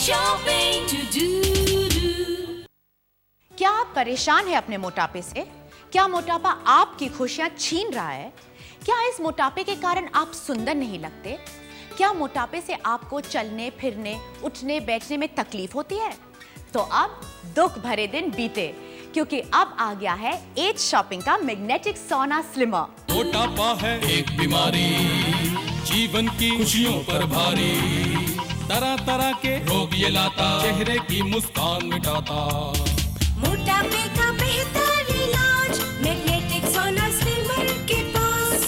shopping to do. क्या आप परेशान हैं अपने मोटापे से? क्या मोटापा आपकी खुशियां छीन रहा है? क्या इस मोटापे के कारण आप सुंदर नहीं लगते? क्या मोटापे से आपको चलने फिरने उठने बैठने में तकलीफ होती है? तो अब दुख भरे दिन बीते, क्योंकि अब आ गया है एज शॉपिंग का मैग्नेटिक सोना स्लिमर। मोटापा है एक बीमारी, जीवन की खुशियों पर भारी, तरह तरह के रोग ये लाता, चेहरे की मुस्कान मिटाता। मोटापे का बेहतर इलाज मैग्नेटिक सोना स्लिमर के पास।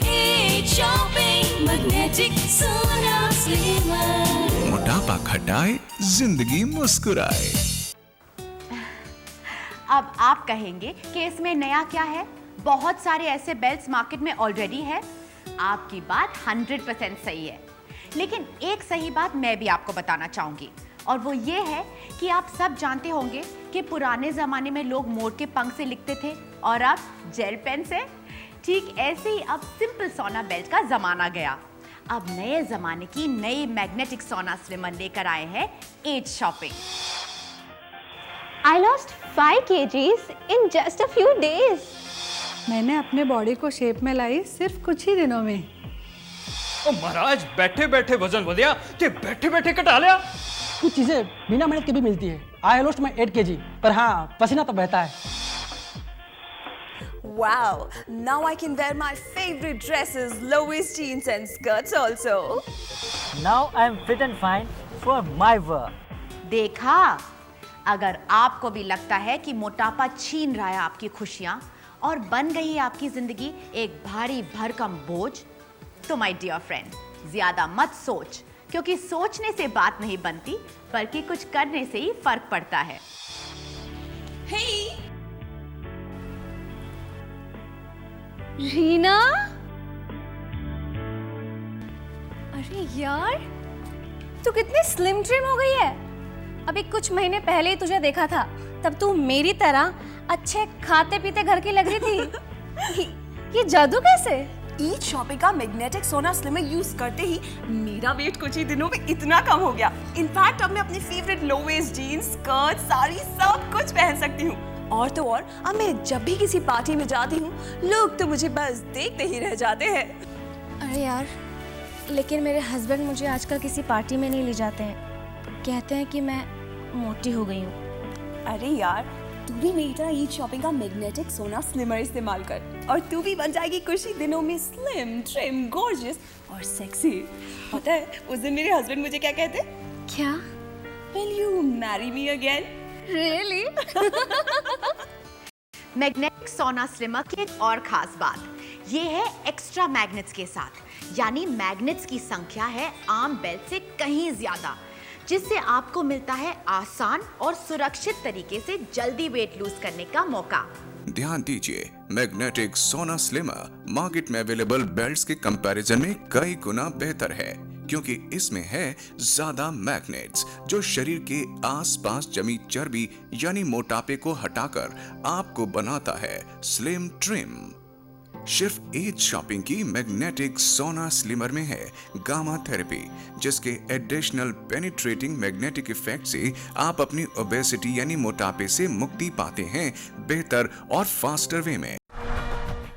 As shopping magnetic sauna slimmer. मोटापा घटाए, जिंदगी मुस्कुराए। अब आप कहेंगे कि इसमें नया क्या है? बहुत सारे ऐसे बेल्ट्स मार्केट में ऑलरेडी है। आपकी बात 100% सही है, लेकिन एक सही बात मैं भी आपको बताना चाहूंगी, और वो ये है कि आप सब जानते होंगे कि पुराने जमाने में लोग मोर के पंख से लिखते थे और अब जेल पेन से। ठीक ऐसे ही अब सिंपल सोना बेल्ट का जमाना गया। अब नए जमाने की नई मैग्नेटिक सोना स्लिमर लेकर आए हैं as shopping. I lost 5 kgs in just a few days. मैंने अपने बॉडी को शेप में लाई सिर्फ कुछ ही दिनों में। ओ महाराज, बैठे बैठे वजन बढ़िया कि बैठे बैठे घटा लिया? कुछ चीजें बिना मेहनत के भी मिलती है। आई लॉस्ट माय 8 kg, पर हाँ पसीना तो बहता है। Wow, now I can wear my favorite dresses, low-waist jeans and skirts also. Now I am fit and fine for my work. देखा, अगर आपको भी लगता है कि मोटापा छीन रहा है आपकी खुशियां और बन गई है आपकी जिंदगी एक भारी भरकम बोझ, तो माय डियर फ्रेंड, ज्यादा मत सोच, क्योंकि सोचने से बात नहीं बनती, बल्कि कुछ करने से ही फर्क पड़ता है। Hey, रीना, अरे यार, तू कितनी स्लिम ट्रिम हो गई है। अभी कुछ महीने पहले ही तुझे देखा था, तब तू मेरी तरह अच्छे खाते पीते घर की लग रही थी। ये जादू कैसे? ईज शॉपिंग का मैग्नेटिक सोना स्लिमर यूज करते ही मेरा वेट कुछ ही दिनों में इतना कम हो गया। इनफैक्ट अब मैं अपनी favourite low waist jeans, skirt, sari सब कुछ पहन सकती हूँ। और तो और, अब मैं जब भी किसी पार्टी में जाती हूँ, लोग तो मुझे बस देखते ही रह जाते हैं। अरे यार, लेकिन मेरे हस्बैंड मुझे आजकल किसी पार्टी में नहीं ले जाते हैं। कहते हैं कि मैं मोटी हो गई हूँ। अरे यार, तू भी मेरी तरह ईज शॉपिंग का मैग्नेटिक सोना स्लिमर इस्तेमाल कर, और तू भी बन जाएगी कुछ ही दिनों में स्लिम, ट्रिम, गॉर्जियस और सेक्सी। पता है उस दिन मेरे हस्बैंड मुझे क्या कहते? क्या? Will you marry me again? Really? Magnetic sauna slimmer की एक और खास बात ये है एक्स्ट्रा मैग्नेट्स के साथ, यानी मैग्नेट्स की संख्या है आम बेल्ट से कहीं ज्यादा, जिससे आपको मिलता है आसान और सुरक्षित तरीके से जल्दी वेट लूज करने का मौका। ध्यान दीजिए, मैग्नेटिक सोना स्लिमर मार्केट में अवेलेबल बेल्ट्स के कंपैरिजन में कई गुना बेहतर है, क्योंकि इसमें है ज्यादा मैग्नेट्स जो शरीर के आसपास जमी चर्बी यानी मोटापे को हटाकर आपको बनाता है स्लिम ट्रिम। सिर्फ एज शॉपिंग की मैग्नेटिक सोना स्लिमर में है गामा थेरेपी, जिसके एडिशनल पेनिट्रेटिंग मैग्नेटिक इफेक्ट से आप अपनी ओबेसिटी यानी मोटापे से मुक्ति पाते हैं बेहतर और फास्टर वे में।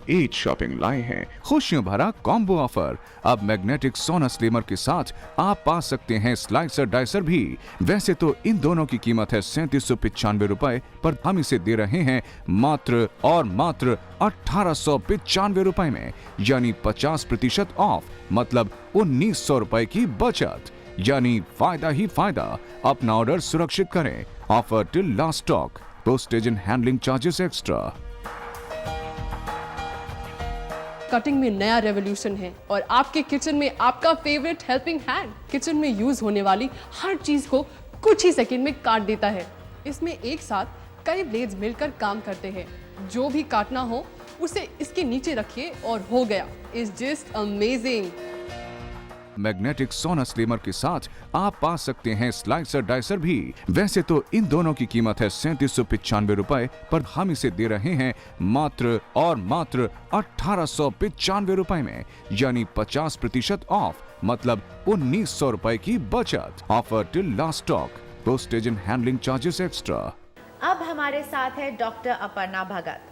एज शॉपिंग लाए हैं खुशियों भरा कॉम्बो ऑफर। अब मैग्नेटिक सोना स्लिमर के साथ आप पा सकते हैं स्लाइसर डाइसर भी। वैसे तो इन दोनों की कीमत है 3795 रुपए, पर हम इसे दे रहे हैं मात्र और मात्र 1895 रुपए में, यानी 50% ऑफ, मतलब 1900 रुपए की बचत, यानी फायदा ही फायदा। अपना ऑर्डर सुरक्षित करें। Offer till last stock. Postage and handling charges extra. Cutting में नया रेवोल्यूशन है और आपके किचन में आपका फेवरेट हेल्पिंग हैंड किचन में यूज होने वाली हर चीज को कुछ ही सेकंड में काट देता है। इसमें एक साथ कई ब्लेड्स मिलकर काम करते हैं। जो भी काटना हो उसे इसके नीचे रखिए और हो गया। It's just amazing. Magnetic sauna slimmer के साथ आप पा सकते हैं स्लाइसर डाइसर भी। वैसे तो इन दोनों की कीमत है 3795 रुपए, पर हम इसे दे रहे हैं मात्र और मात्र 1895 रुपए में, यानी 50% ऑफ, मतलब 1900 रुपए की बचत। Offer till last stock, postage and handling charges extra. अब हमारे साथ है डॉक्टर अपर्णा भगत।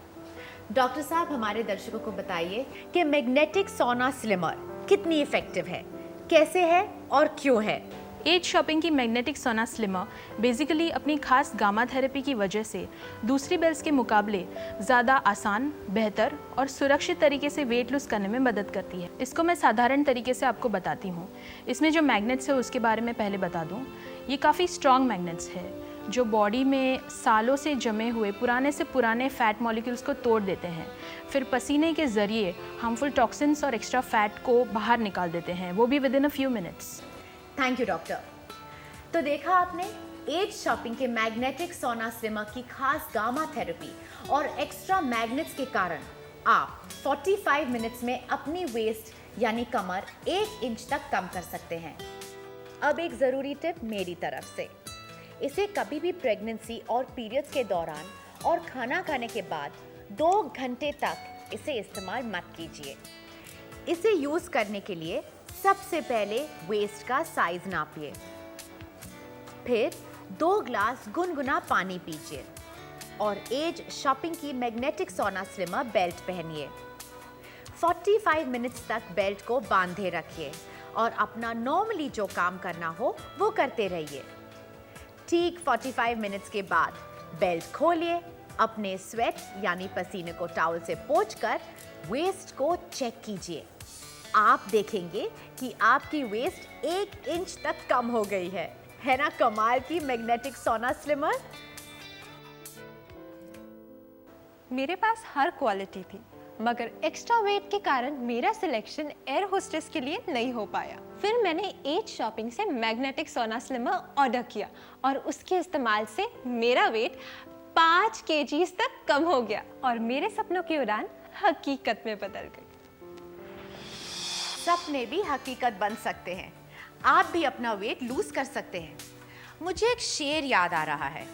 डॉक्टर साहब, हमारे दर्शकों को बताइए कि मैग्नेटिक सोना स्लिमर कितनी इफेक्टिव है, कैसे है और क्यों है। एज शॉपिंग की मैग्नेटिक सोना स्लिमर बेसिकली अपनी खास गामा थेरेपी की वजह से दूसरी बेल्ट्स के मुकाबले ज़्यादा आसान, बेहतर और सुरक्षित तरीके से वेट लूज़ करने में मदद करती है। इसको मैं साधारण तरीके से आपको बताती हूँ। इसमें जो मैग्नेट्स है उसके बारे में पहले बता दूँ। ये काफ़ी स्ट्रॉन्ग मैग्नेट्स है जो बॉडी में सालों से जमे हुए पुराने से पुराने फैट मॉलिक्यूल्स को तोड़ देते हैं, फिर पसीने के ज़रिए हार्मफुल टॉक्सिन्स और एक्स्ट्रा फैट को बाहर निकाल देते हैं, वो भी with in a few minutes. Thank you doctor. तो देखा आपने, एज शॉपिंग के मैग्नेटिक सोना स्लिमर की खास गामा थेरेपी और एक्स्ट्रा मैग्नेट्स के कारण आप 45 मिनट्स में अपनी वेस्ट यानी कमर 1 इंच तक कम कर सकते हैं। अब एक ज़रूरी टिप मेरी तरफ से, इसे कभी भी प्रेगनेंसी और पीरियड्स के दौरान और खाना खाने के बाद 2 घंटे तक इसे इस्तेमाल मत कीजिए। इसे यूज़ करने के लिए सबसे पहले वेस्ट का साइज नापिए, फिर 2 ग्लास गुनगुना पानी पीजिए और एज शॉपिंग की मैग्नेटिक सोना स्लिमर बेल्ट पहनिए। 45 मिनट्स तक बेल्ट को बांधे रखिए और अपना नॉर्मली जो काम करना हो वो करते रहिए। ठीक 45 मिनट्स के बाद बेल्ट खोलिए, अपने स्वेट यानी पसीने को टॉवल से पोंछकर वेस्ट को चेक कीजिए। आप देखेंगे कि आपकी वेस्ट 1 इंच तक कम हो गई है ना कमाल की मैग्नेटिक सोना स्लिमर। मेरे पास हर क्वालिटी थी, मगर एक्स्ट्रा वेट के कारण मेरा सिलेक्शन एयर होस्टेस के लिए नहीं हो पाया। फिर मैंने एज शॉपिंग से मैग्नेटिक सोना स्लिमर ऑर्डर किया और उसके इस्तेमाल से मेरा वेट 5 kg तक कम हो गया और मेरे सपनों की उड़ान हकीकत में बदल गई। सपने भी हकीकत बन सकते हैं, आप भी अपना वेट लूज कर सकते हैं। मुझे एक शेर याद आ रहा है,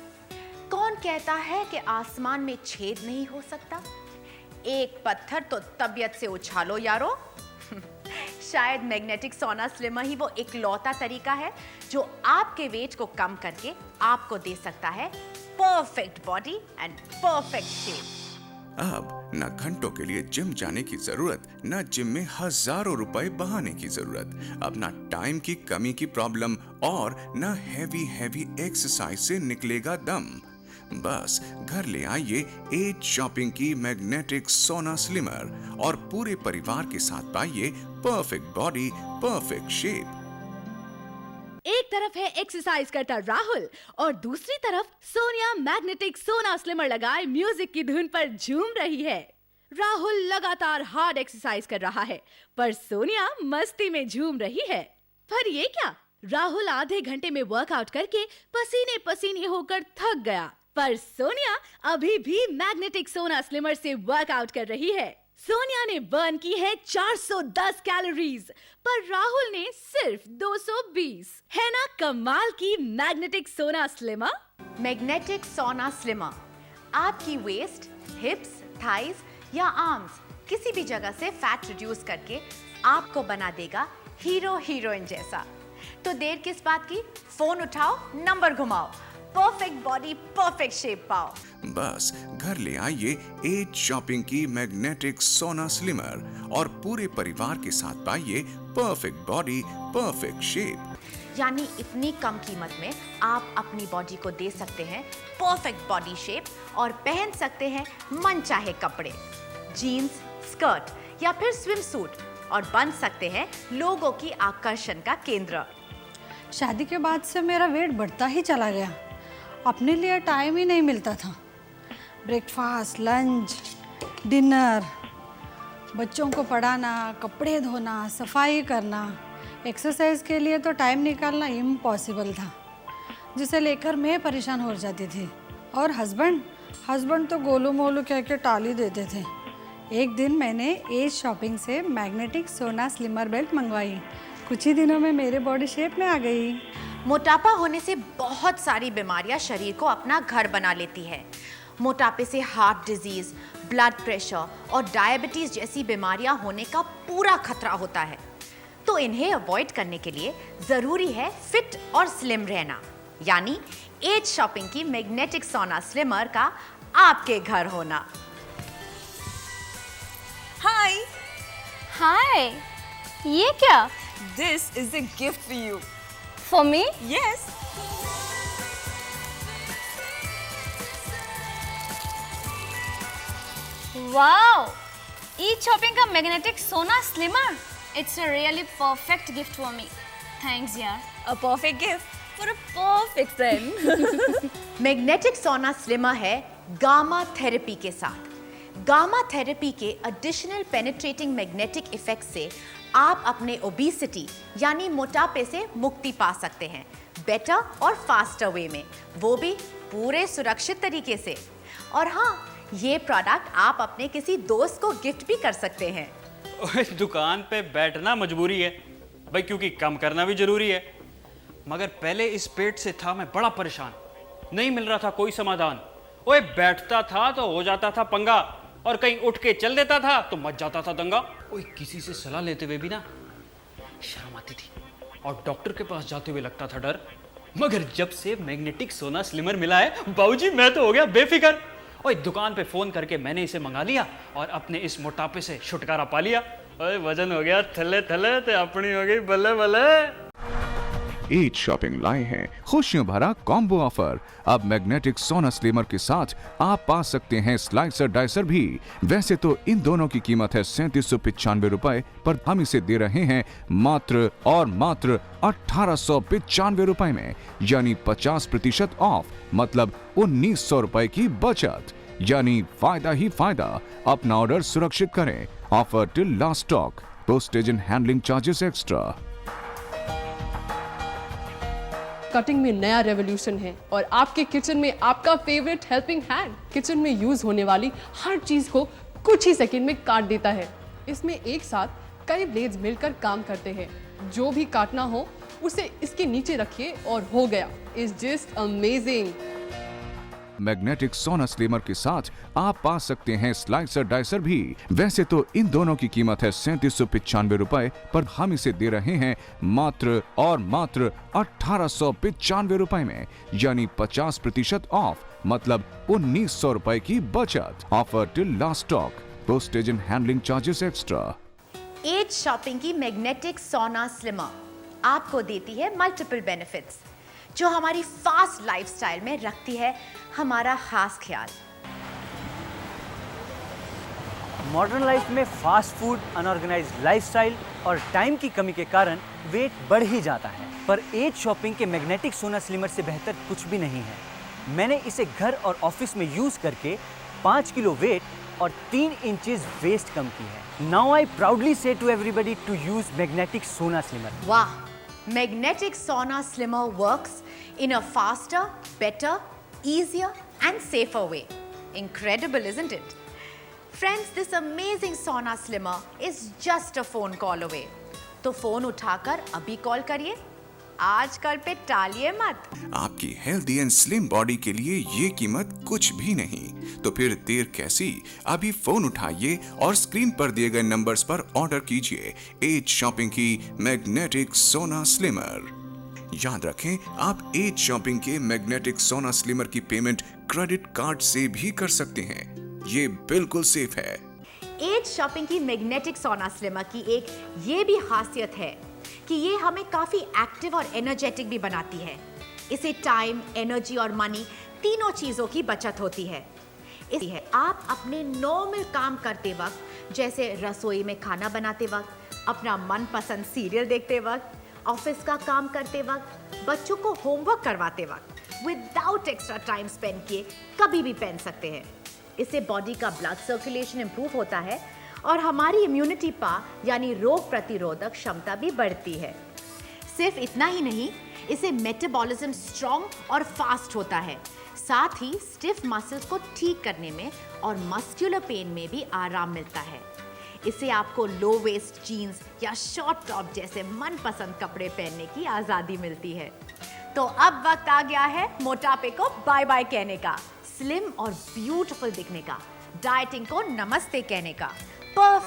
कौन कहता है कि आसमान में छेद नहीं हो सकता, एक पत्थर तो तबीयत से उछालो यारो। शायद मैग्नेटिक सोना स्लिमर ही वो इकलौता तरीका है जो आपके वेट को कम करके आपको दे सकता है perfect body and perfect shape. अब न घंटों के लिए जिम जाने की जरूरत, न जिम में हजारों रुपए बहाने की जरूरत, अब न टाइम की कमी की प्रॉब्लम और न हैवी एक्सरसाइज से निकलेगा दम। बस घर ले आइए एज शॉपिंग की मैग्नेटिक सोना स्लिमर और पूरे परिवार के साथ पाइए परफेक्ट बॉडी, परफेक्ट शेप। एक तरफ है एक्सरसाइज करता राहुल और दूसरी तरफ सोनिया मैग्नेटिक सोना स्लिमर लगाए म्यूजिक की धुन पर झूम रही है। राहुल लगातार हार्ड एक्सरसाइज कर रहा है पर सोनिया मस्ती में झूम रही है। पर ये क्या, राहुल आधे घंटे में वर्कआउट करके पसीने पसीने होकर थक गया, पर सोनिया अभी भी मैग्नेटिक सोना स्लिमर से वर्कआउट कर रही है। सोनिया ने बर्न की है 410 कैलोरीज, पर राहुल ने सिर्फ 220। है ना कमाल की magnetic sauna slimmer. Magnetic sauna slimmer आपकी वेस्ट, हिप्स, थाइज या आर्म्स किसी भी जगह से फैट रिड्यूस करके आपको बना देगा हीरो हीरोइन जैसा। तो देर किस बात की, फोन उठाओ, नंबर घुमाओ, परफेक्ट बॉडी परफेक्ट शेप पाओ। बस घर ले आइए एज शॉपिंग की मैग्नेटिक सोना स्लिमर और पूरे परिवार के साथ पाइए परफेक्ट बॉडी, परफेक्ट शेप। यानी इतनी कम कीमत में आप अपनी बॉडी को दे सकते हैं परफेक्ट बॉडी शेप और पहन सकते हैं मनचाहे कपड़े, जीन्स, स्कर्ट या फिर स्विम सूट, और बन सकते हैं लोगों की आकर्षण का केंद्र। शादी के बाद से मेरा वेट बढ़ता ही चला गया, अपने लिए टाइम ही नहीं मिलता था। ब्रेकफास्ट, लंच, डिनर, बच्चों को पढ़ाना, कपड़े धोना, सफाई करना, एक्सरसाइज के लिए तो टाइम निकालना इम्पॉसिबल था, जिसे लेकर मैं परेशान हो जाती थी। और हस्बैंड तो गोलू मोलू कह के टाल ही देते थे। एक दिन मैंने एज शॉपिंग से मैग्नेटिक सोना स्लिमर बेल्ट मंगवाई कुछ ही दिनों में मेरे बॉडी शेप में आ गई। मोटापा होने से बहुत सारी बीमारियां शरीर को अपना घर बना लेती है। मोटापे से हार्ट डिजीज, ब्लड प्रेशर और डायबिटीज जैसी बीमारियां होने का पूरा खतरा होता है। तो इन्हें अवॉइड करने के लिए जरूरी है फिट और स्लिम रहना, यानी एज शॉपिंग की मैग्नेटिक सोना स्लिमर का आपके घर होना। हाय हाय, ये क्या? This is a gift for you. For me? Yes. Wow, E shopping का magnetic sauna slimmer. It's a really perfect gift for me. Thanks यार। A perfect gift for a perfect friend. Magnetic sauna slimmer है gamma therapy के साथ। Gamma therapy के additional penetrating magnetic effect से आप अपने obesity यानी मोटापे से मुक्ति पा सकते हैं, बेटर और फास्टर वे में, वो भी पूरे सुरक्षित तरीके से। और हाँ, ये प्रोडक्ट आप अपने किसी दोस्त को गिफ्ट भी कर सकते हैं। दुकान पे बैठना मजबूरी है भाई, क्योंकि कम करना भी जरूरी है। मगर पहले इस पेट से था मैं बड़ा परेशान, नहीं मिल रहा था कोई समाधान। ओए बैठता था तो हो जाता था पंगा, और कहीं उठ के चल देता था तो मच जाता था दंगा। ओए किसी से सलाह लेते हुए भी ना शर्म आती थी, और डॉक्टर के पास जाते हुए लगता था डर। मगर जब से मैग्नेटिक सोना स्लिमर मिला है बाबूजी, मैं तो हो गया बेफिक्र। ओए दुकान पे फोन करके मैंने इसे मंगा लिया और अपने इस मोटापे से छुटकारा पा लिया। ओए वजन हो गया थले थले, तो अपनी हो गई बल्ले बल्ले। एज शॉपिंग लाए हैं खुशियों भरा कॉम्बो ऑफर। अब मैग्नेटिक सोना स्लिमर के साथ आप पा सकते हैं स्लाइसर डाइसर भी। वैसे तो इन दोनों की कीमत है 3795 रुपए, पर हम इसे दे रहे हैं मात्र और मात्र 1895 रुपए में, यानी 50% ऑफ, मतलब 1900 रुपए की बचत। यानी फायदा ही फायदा। अपना ऑर्डर सुरक्षित करें। Offer till last stock. Postage and handling charges extra. Cutting में नया रेवोल्यूशन है और आपके किचन में आपका फेवरेट हेल्पिंग हैंड किचन में यूज होने वाली हर चीज को कुछ ही सेकंड में काट देता है। इसमें एक साथ कई ब्लेड्स मिलकर काम करते हैं। जो भी काटना हो उसे इसके नीचे रखिए और हो गया। It's just amazing. Magnetic sauna slimmer के साथ आप पा सकते हैं स्लाइसर डाइसर भी। वैसे तो इन दोनों की कीमत है 3795 रुपए, पर हम इसे दे रहे हैं मात्र और मात्र 1895 रुपए में, यानी 50% ऑफ, मतलब 1900 रुपए की बचत। Offer till last stock. Postage and handling charges extra. As shopping की मैग्नेटिक सोना स्लिमर आपको देती है मल्टीपल बेनिफिट्स, जो हमारी फास्ट लाइफस्टाइल में रखती है हमारा खास ख्याल। मॉडर्न लाइफ में फास्ट फूड, अनऑर्गेनाइज्ड लाइफस्टाइल और टाइम की कमी के कारण वेट बढ़ ही जाता है, पर एज शॉपिंग के मैग्नेटिक सोना स्लिमर से बेहतर कुछ भी नहीं है। मैंने इसे घर और ऑफिस में यूज करके 5 किलो वेट और 3 इंचेस वेस्ट कम की है। Now I proudly say to everybody to use magnetic sauna slimmer. वाह, Magnetic Sauna Slimmer works in a faster, better, easier and safer way. Incredible, isn't it? Friends, this amazing sauna slimmer is just a phone call away. तो phone उठाकर अभी call करिए, आजकल पे टालिए मत। आपकी healthy and slim body के लिए ये कीमत कुछ भी नहीं, तो फिर देर कैसी? अभी फोन उठाइए और स्क्रीन पर दिए गए नंबर्स पर ऑर्डर कीजिए एज शॉपिंग की मैग्नेटिक सोना स्लिमर। याद रखें, आप एज शॉपिंग के मैग्नेटिक सोना स्लिमर की पेमेंट क्रेडिट कार्ड से भी कर सकते हैं। ये बिल्कुल सेफ है। एज शॉपिंग की मैग्नेटिक सोना स्लिमर की एक ये भी खासियत है कि ये हमें काफी एक्टिव और एनर्जेटिक भी बनाती है। इसे टाइम, एनर्जी और मनी तीनों चीजों की बचत होती है। इसलिए आप अपने नॉर्मल काम करते वक्त, जैसे रसोई में खाना बनाते वक्त, अपना मनपसंद सीरियल देखते वक्त, ऑफिस का काम करते वक्त, बच्चों को होमवर्क करवाते वक्त, विदाउट एक्स्ट्रा टाइम स्पेंड किए कभी भी पहन सकते हैं। इससे बॉडी का ब्लड सर्कुलेशन इंप्रूव होता है और हमारी इम्यूनिटी पावर यानी रोग प्रतिरोधक क्षमता भी बढ़ती है। सिर्फ इतना ही नहीं, इससे मेटाबॉलिज्म स्ट्रॉन्ग और फास्ट होता है। साथ ही स्टिफ मसल्स को ठीक करने में और मस्कुलर पेन में भी आराम मिलता है। इससे आपको लो वेस्ट जीन्स या शॉर्ट टॉप जैसे मनपसंद कपड़े पहनने की आजादी मिलती है। तो अब वक्त आ गया है मोटापे को बाय बाय कहने का, स्लिम और ब्यूटीफुल दिखने का, डाइटिंग को नमस्ते कहने का,